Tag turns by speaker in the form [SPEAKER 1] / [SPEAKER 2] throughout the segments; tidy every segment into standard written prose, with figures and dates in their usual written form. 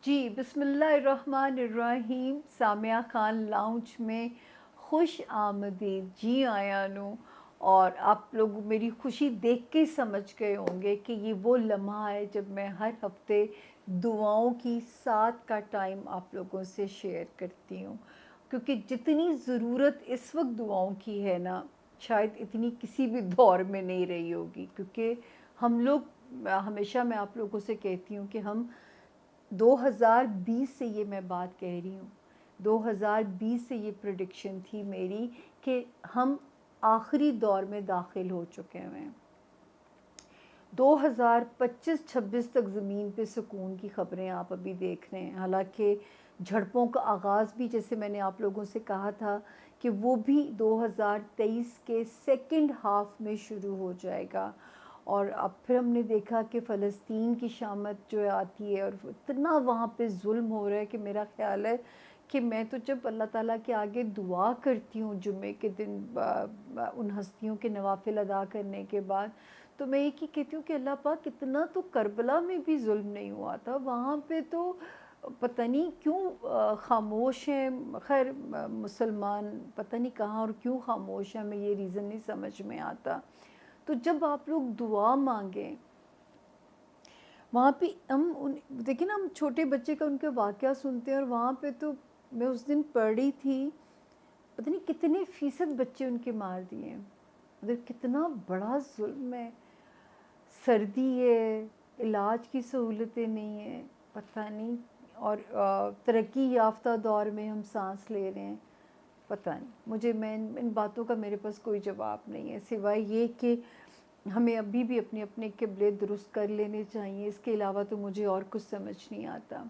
[SPEAKER 1] جی بسم اللہ الرحمن الرحیم. سامعہ خان لاؤنج میں خوش آمدید. جی آیا نو. اور آپ لوگ میری خوشی دیکھ کے سمجھ گئے ہوں گے کہ یہ وہ لمحہ ہے جب میں ہر ہفتے دعاؤں کی ساتھ کا ٹائم آپ لوگوں سے شیئر کرتی ہوں، کیونکہ جتنی ضرورت اس وقت دعاؤں کی ہے نا، شاید اتنی کسی بھی دور میں نہیں رہی ہوگی. کیونکہ ہم لوگ، ہمیشہ میں آپ لوگوں سے کہتی ہوں کہ ہم 2020 سے یہ میں بات کہہ رہی ہوں، 2020 سے یہ پریڈکشن تھی میری کہ ہم آخری دور میں داخل ہو چکے ہیں. 2025-26 تک زمین پہ سکون کی خبریں آپ ابھی دیکھ رہے ہیں. حالانکہ جھڑپوں کا آغاز بھی، جیسے میں نے آپ لوگوں سے کہا تھا کہ وہ بھی 2023 کے سیکنڈ ہاف میں شروع ہو جائے گا. اور اب پھر ہم نے دیکھا کہ فلسطین کی شامت جو آتی ہے، اور اتنا وہاں پہ ظلم ہو رہا ہے کہ میرا خیال ہے کہ میں تو جب اللہ تعالیٰ کے آگے دعا کرتی ہوں جمعے کے دن ان ہستیوں کے نوافل ادا کرنے کے بعد، تو میں ایک ہی کہتی ہوں کہ اللہ پاک اتنا تو کربلا میں بھی ظلم نہیں ہوا تھا. وہاں پہ تو پتہ نہیں کیوں خاموش ہیں. خیر مسلمان پتہ نہیں کہاں اور کیوں خاموش ہیں، ہمیں یہ ریزن نہیں سمجھ میں آتا. تو جب آپ لوگ دعا مانگیں وہاں پہ، ہم دیکھیں نا، ہم چھوٹے بچے کا ان کے واقعہ سنتے ہیں، اور وہاں پہ تو میں اس دن پڑھ رہی تھی، پتہ نہیں کتنے فیصد بچے ان کے مار دیے ہیں. مطلب کتنا بڑا ظلم ہے. سردی ہے، علاج کی سہولتیں نہیں ہیں، پتہ نہیں. اور ترقی یافتہ دور میں ہم سانس لے رہے ہیں. پتہ نہیں مجھے، میں ان باتوں کا میرے پاس کوئی جواب نہیں ہے سوائے یہ کہ ہمیں ابھی بھی اپنے اپنے قبلے درست کر لینے چاہیے. اس کے علاوہ تو مجھے اور کچھ سمجھ نہیں آتا.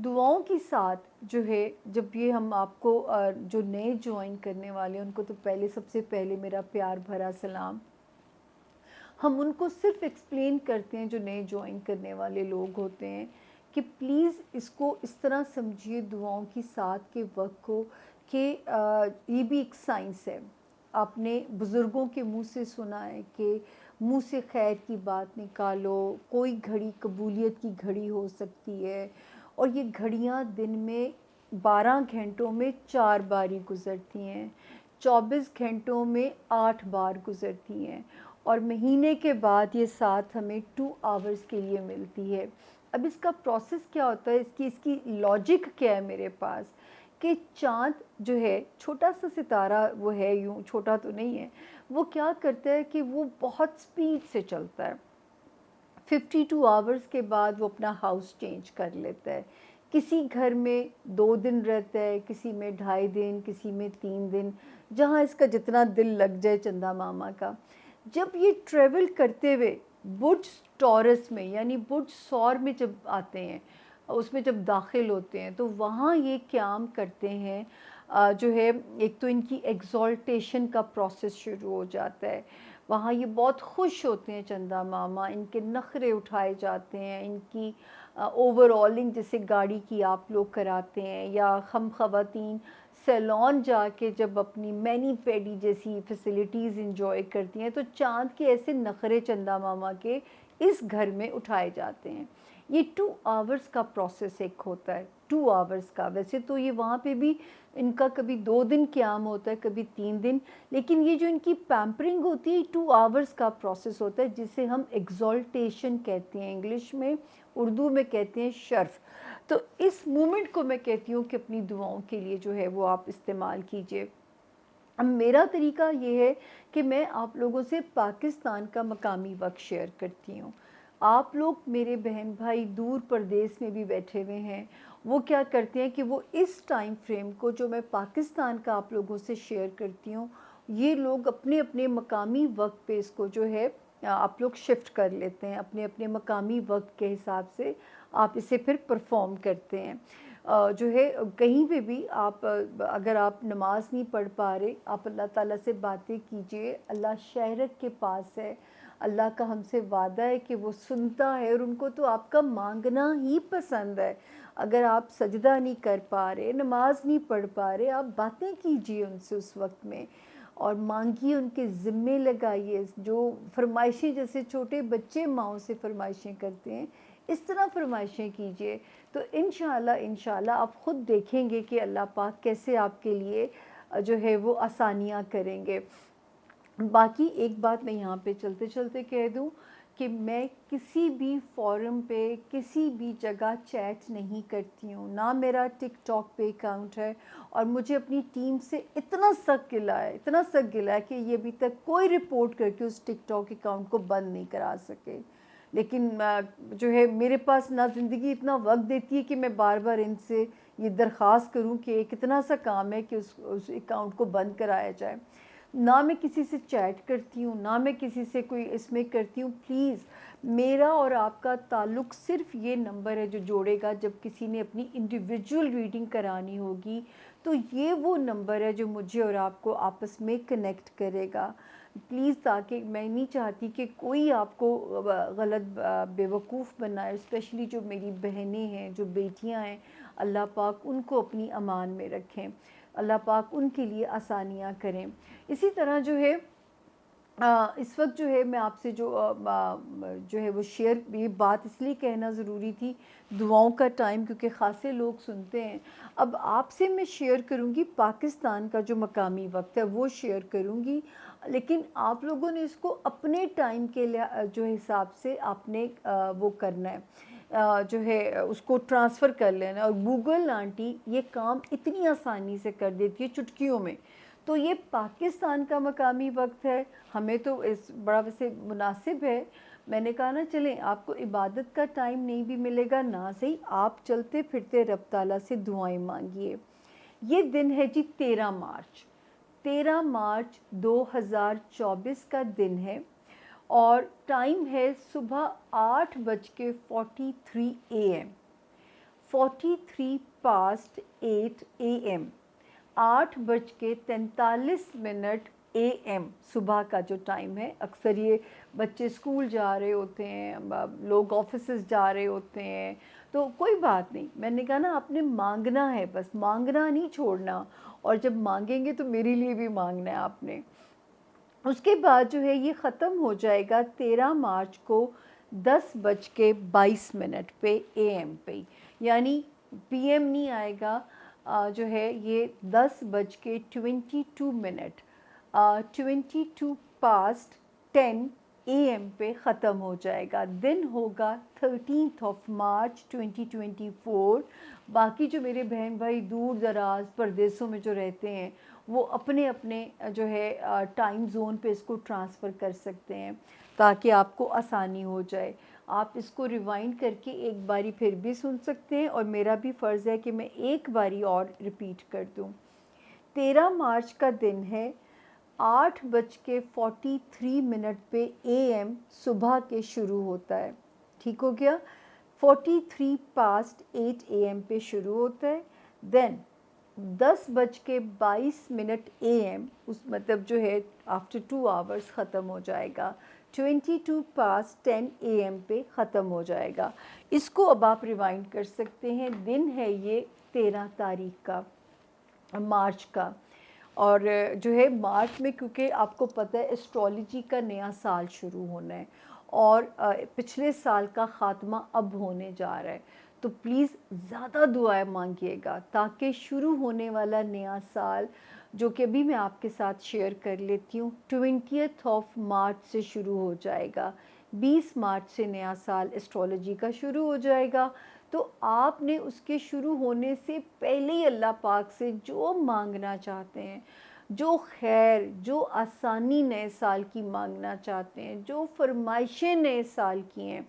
[SPEAKER 1] دعاؤں کی ساتھ جو ہے، جب یہ ہم آپ کو جو نئے جوائن کرنے والے ہیں ان کو تو سب سے پہلے میرا پیار بھرا سلام. ہم ان کو صرف ایکسپلین کرتے ہیں جو نئے جوائن کرنے والے لوگ ہوتے ہیں کہ پلیز اس کو اس طرح سمجھیے دعاؤں کی ساتھ کے وقت کو کہ یہ بھی ایک سائنس ہے. آپ نے بزرگوں کے منہ سے سنا ہے کہ منہ سے خیر کی بات نکالو، کوئی گھڑی قبولیت کی گھڑی ہو سکتی ہے. اور یہ گھڑیاں دن میں 12 گھنٹوں میں 4 باری گزرتی ہیں، 24 گھنٹوں میں 8 بار گزرتی ہیں، اور مہینے کے بعد یہ ساتھ ہمیں 2 آورز کے لیے ملتی ہے. اب اس کا پروسیس کیا ہوتا ہے، اس کی لاجک کیا ہے میرے پاس، کہ چاند جو ہے چھوٹا سا ستارہ، وہ ہے یوں چھوٹا تو نہیں ہے، وہ کیا کرتا ہے کہ وہ بہت سپیڈ سے چلتا ہے. 52 آورز کے بعد وہ اپنا ہاؤس چینج کر لیتا ہے. کسی گھر میں 2 دن رہتا ہے، کسی میں 2.5 دن، کسی میں 3 دن، جہاں اس کا جتنا دل لگ جائے چندہ ماما کا. جب یہ ٹریول کرتے ہوئے برج ٹورس میں، یعنی برج سور میں جب آتے ہیں، اس میں جب داخل ہوتے ہیں، تو وہاں یہ قیام کرتے ہیں. جو ہے ایک تو ان کی ایگزالٹیشن کا پروسیس شروع ہو جاتا ہے. وہاں یہ بہت خوش ہوتے ہیں چندہ ماما، ان کے نخرے اٹھائے جاتے ہیں، ان کی اوور آلنگ جیسے گاڑی کی آپ لوگ کراتے ہیں، یا ہم خواتین سیلون جا کے جب اپنی مینی پیڈی جیسی فیسلٹیز انجوائے کرتی ہیں، تو چاند کے ایسے نخرے چندہ ماما کے اس گھر میں اٹھائے جاتے ہیں. یہ 2 آورز کا پروسیس ایک ہوتا ہے، 2 آورز کا. ویسے تو یہ وہاں پہ بھی ان کا کبھی 2 دن قیام ہوتا ہے، کبھی 3 دن، لیکن یہ جو ان کی پیمپرنگ ہوتی ہے 2 آورز کا پروسیس ہوتا ہے، جسے ہم ایگزالٹیشن کہتے ہیں انگلش میں، اردو میں کہتے ہیں شرف. تو اس مومنٹ کو میں کہتی ہوں کہ اپنی دعاؤں کے لیے جو ہے وہ آپ استعمال کیجئے. اب میرا طریقہ یہ ہے کہ میں آپ لوگوں سے پاکستان کا مقامی وقت شیئر کرتی ہوں. آپ لوگ میرے بہن بھائی دور پردیس میں بھی بیٹھے ہوئے ہیں، وہ کیا کرتے ہیں کہ وہ اس ٹائم فریم کو جو میں پاکستان کا آپ لوگوں سے شیئر کرتی ہوں، یہ لوگ اپنے اپنے مقامی وقت پہ اس کو جو ہے آپ لوگ شفٹ کر لیتے ہیں. اپنے اپنے مقامی وقت کے حساب سے آپ اسے پھر پرفارم کرتے ہیں. جو ہے کہیں پہ بھی آپ، اگر آپ نماز نہیں پڑھ پا رہے، آپ اللہ تعالیٰ سے باتیں کیجئے. اللہ شہرت کے پاس ہے. اللہ کا ہم سے وعدہ ہے کہ وہ سنتا ہے، اور ان کو تو آپ کا مانگنا ہی پسند ہے. اگر آپ سجدہ نہیں کر پا رہے، نماز نہیں پڑھ پا رہے، آپ باتیں کیجئے ان سے اس وقت میں، اور مانگیے، ان کے ذمے لگائیے. جو فرمائشیں جیسے چھوٹے بچے ماؤں سے فرمائشیں کرتے ہیں، اس طرح فرمائشیں کیجئے، تو انشاءاللہ آپ خود دیکھیں گے کہ اللہ پاک کیسے آپ کے لیے جو ہے وہ آسانیاں کریں گے۔ باقی ایک بات میں یہاں پہ چلتے چلتے کہہ دوں کہ میں کسی بھی فورم پہ کسی بھی جگہ چیٹ نہیں کرتی ہوں، نہ میرا ٹک ٹاک پہ اکاؤنٹ ہے، اور مجھے اپنی ٹیم سے اتنا سخت گلہ ہے کہ یہ ابھی تک کوئی رپورٹ کر کے اس ٹک ٹاک اکاؤنٹ کو بند نہیں کرا سکے۔ لیکن جو ہے میرے پاس نہ زندگی اتنا وقت دیتی ہے کہ میں بار بار ان سے یہ درخواست کروں کہ ایک اتنا سا کام ہے کہ اس اکاؤنٹ کو بند کرایا جائے۔ نہ میں کسی سے چیٹ کرتی ہوں، نہ میں کسی سے کوئی اس میں کرتی ہوں۔ پلیز میرا اور آپ کا تعلق صرف یہ نمبر ہے جو جوڑے گا۔ جب کسی نے اپنی انڈیویجول ریڈنگ کرانی ہوگی تو یہ وہ نمبر ہے جو مجھے اور آپ کو آپس میں کنیکٹ کرے گا۔ پلیز، تاکہ میں نہیں چاہتی کہ کوئی آپ کو غلط بیوقوف بنائے، اسپیشلی جو میری بہنیں ہیں، جو بیٹیاں ہیں، اللہ پاک ان کو اپنی امان میں رکھیں، اللہ پاک ان کے لیے آسانیاں کریں۔ اسی طرح جو ہے اس وقت جو ہے میں آپ سے جو ہے وہ شیئر، یہ بات اس لیے کہنا ضروری تھی، دعاؤں کا ٹائم کیونکہ خاصے لوگ سنتے ہیں۔ اب آپ سے میں شیئر کروں گی پاکستان کا جو مقامی وقت ہے وہ شیئر کروں گی، لیکن آپ لوگوں نے اس کو اپنے ٹائم کے جو حساب سے آپ نے وہ کرنا ہے، جو ہے اس کو ٹرانسفر کر لینا ہے۔ اور گوگل آنٹی یہ کام اتنی آسانی سے کر دیتی ہے چٹکیوں میں، تو یہ پاکستان کا مقامی وقت ہے، ہمیں تو اس بڑا ویسے مناسب ہے۔ میں نے کہا نا چلیں، آپ کو عبادت کا ٹائم نہیں بھی ملے گا نہ صحیح، آپ چلتے پھرتے رب تعالیٰ سے دعائیں مانگیے۔ یہ دن ہے جی 13 مارچ، 13 مارچ 2024 کا دن ہے، اور ٹائم ہے صبح 8:43 AM، 43 past 8 AM، 8:43 AM صبح کا جو ٹائم ہے۔ اکثر یہ بچے اسکول جا رہے ہوتے ہیں، لوگ آفیسز جا رہے ہوتے ہیں، تو کوئی بات نہیں، میں نے کہا نا آپ نے مانگنا ہے، بس مانگنا نہیں چھوڑنا، اور جب مانگیں گے تو میرے لیے بھی مانگنا ہے آپ نے۔ اس کے بعد جو ہے یہ ختم ہو جائے گا 13 مارچ کو 10:22 پہ AM پہ، یعنی PM نہیں آئے گا، جو ہے یہ 10:22 22 past 10 AM پہ ختم ہو جائے گا۔ دن ہوگا 13 مارچ 2024۔ باقی جو میرے بہن بھائی دور دراز پردیسوں میں جو رہتے ہیں وہ اپنے اپنے جو ہے ٹائم زون پہ اس کو ٹرانسفر کر سکتے ہیں تاکہ آپ کو آسانی ہو جائے۔ آپ اس کو ریوائنڈ کر کے ایک باری پھر بھی سن سکتے ہیں، اور میرا بھی فرض ہے کہ میں ایک باری اور ریپیٹ کر دوں۔ 13 مارچ کا دن ہے، 8:43 پہ AM صبح کے شروع ہوتا ہے، ٹھیک ہو گیا؟ 43 past 8 AM پہ شروع ہوتا ہے، دین 10:22 AM، اس مطلب جو ہے آفٹر 2 hours ختم ہو جائے گا، 22 past 10 AM پہ ختم ہو جائے گا۔ اس کو اب آپ ریوائنڈ کر سکتے ہیں۔ دن ہے یہ 13 تاریخ کا، مارچ کا، اور جو ہے مارچ میں کیونکہ آپ کو پتہ ہے اسٹرالوجی کا نیا سال شروع ہونا ہے، اور پچھلے سال کا خاتمہ اب ہونے جا رہا ہے، تو پلیز زیادہ دعائیں مانگیے گا تاکہ شروع ہونے والا نیا سال، جو کہ ابھی میں آپ کے ساتھ شیئر کر لیتی ہوں، 20 مارچ سے شروع ہو جائے گا۔ 20 مارچ سے نیا سال اسٹرالوجی کا شروع ہو جائے گا، تو آپ نے اس کے شروع ہونے سے پہلے ہی اللہ پاک سے جو مانگنا چاہتے ہیں، جو خیر، جو آسانی نئے سال کی مانگنا چاہتے ہیں، جو فرمائشیں نئے سال کی ہیں،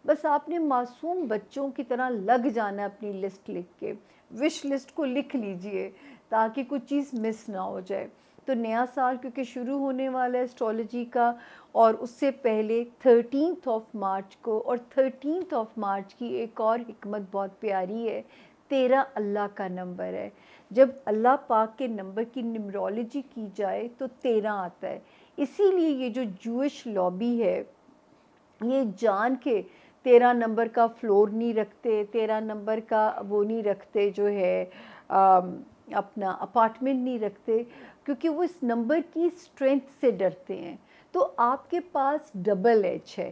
[SPEAKER 1] بس آپ نے معصوم بچوں کی طرح لگ جانا ہے اپنی لسٹ لکھ کے، وش لسٹ کو لکھ لیجئے تاکہ کوئی چیز مس نہ ہو جائے۔ تو نیا سال کیونکہ شروع ہونے والا ہے اسٹرالوجی کا، اور اس سے پہلے 13 مارچ کو، اور 13 مارچ کی ایک اور حکمت بہت پیاری ہے، 13 اللہ کا نمبر ہے۔ جب اللہ پاک کے نمبر کی نمرولوجی کی جائے تو 13 آتا ہے، اسی لیے یہ جو جوئش لابی ہے یہ جان کے 13 نمبر کا فلور نہیں رکھتے، 13 نمبر کا وہ نہیں رکھتے، جو ہے اپنا اپارٹمنٹ نہیں رکھتے، کیونکہ وہ اس نمبر کی اسٹرینتھ سے ڈرتے ہیں۔ تو آپ کے پاس ڈبل ایج ہے،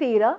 [SPEAKER 1] 13